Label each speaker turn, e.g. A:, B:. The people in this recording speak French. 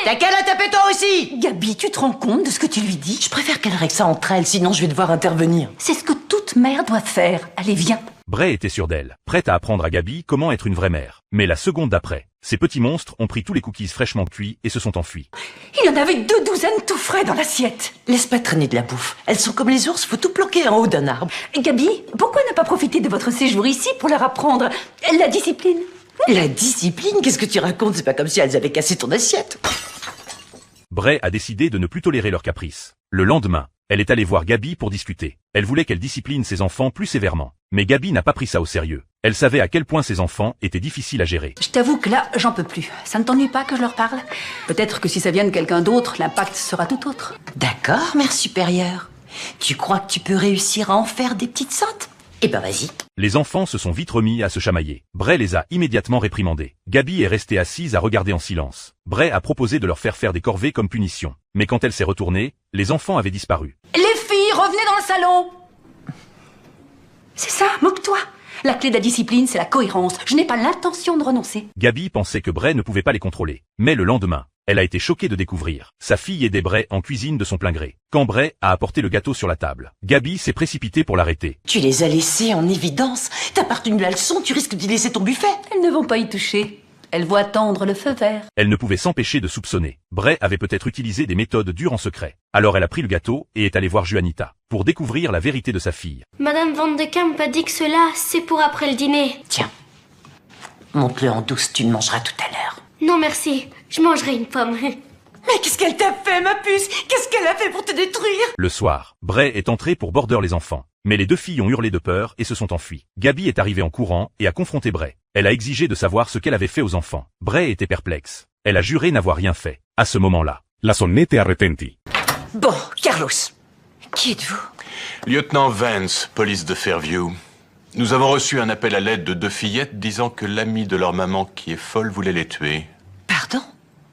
A: T'as qu'à la taper toi aussi!
B: Gabi, tu te rends compte de ce que tu lui dis?
A: Je préfère qu'elle règle ça entre elles, sinon je vais devoir intervenir.
B: C'est ce que toute mère doit faire. Allez, viens.
C: Bray était sûre d'elle, prête à apprendre à Gabi comment être une vraie mère. Mais la seconde d'après, ces petits monstres ont pris tous les cookies fraîchement cuits et se sont enfuis.
B: Il y en avait 2 douzaines tout frais dans l'assiette.
A: Laisse pas traîner de la bouffe. Elles sont comme les ours, faut tout planquer en haut d'un arbre.
B: Gabi, pourquoi ne pas profiter de votre séjour ici pour leur apprendre la discipline?
A: La discipline? Qu'est-ce que tu racontes? C'est pas comme si elles avaient cassé ton assiette.
C: Bray a décidé de ne plus tolérer leurs caprices. Le lendemain, elle est allée voir Gabi pour discuter. Elle voulait qu'elle discipline ses enfants plus sévèrement. Mais Gabi n'a pas pris ça au sérieux. Elle savait à quel point ses enfants étaient difficiles à gérer.
B: Je t'avoue que là, j'en peux plus. Ça ne t'ennuie pas que je leur parle? Peut-être que si ça vient de quelqu'un d'autre, l'impact sera tout autre.
A: D'accord, mère supérieure. Tu crois que tu peux réussir à en faire des petites saintes? Eh ben vas-y.
C: Les enfants se sont vite remis à se chamailler. Bray les a immédiatement réprimandés. Gabi est restée assise à regarder en silence. Bray a proposé de leur faire des corvées comme punition. Mais quand elle s'est retournée, les enfants avaient disparu.
B: Les filles, revenez dans le salon! C'est ça, moque-toi. La clé de la discipline, c'est la cohérence. Je n'ai pas l'intention de renoncer.
C: Gabi pensait que Bray ne pouvait pas les contrôler. Mais le lendemain, elle a été choquée de découvrir. Sa fille aidait Bray en cuisine de son plein gré. Quand Bray a apporté le gâteau sur la table, Gabi s'est précipitée pour l'arrêter.
A: Tu les as laissés en évidence. T'as pas retenu la leçon, tu risques d'y laisser ton buffet.
B: Elles ne vont pas y toucher. Elles vont attendre le feu vert.
C: Elle ne pouvait s'empêcher de soupçonner. Bray avait peut-être utilisé des méthodes dures en secret. Alors elle a pris le gâteau et est allée voir Juanita pour découvrir la vérité de sa fille.
D: Madame Van de Kamp a dit que cela, c'est pour après le dîner.
A: Tiens, monte-le en douce, tu le mangeras tout à l'heure.
D: Non merci, je mangerai une pomme.
A: Mais qu'est-ce qu'elle t'a fait, ma puce? Qu'est-ce qu'elle a fait pour te détruire?
C: Le soir, Bray est entré pour border les enfants. Mais les 2 filles ont hurlé de peur et se sont enfuies. Gabi est arrivée en courant et a confronté Bray. Elle a exigé de savoir ce qu'elle avait fait aux enfants. Bray était perplexe. Elle a juré n'avoir rien fait. À ce moment-là,
E: la sonnette a retenti.
A: Bon, Carlos, qui êtes-vous?
F: Lieutenant Vance, police de Fairview. Nous avons reçu un appel à l'aide de 2 fillettes disant que l'amie de leur maman qui est folle voulait les tuer.
A: Pardon?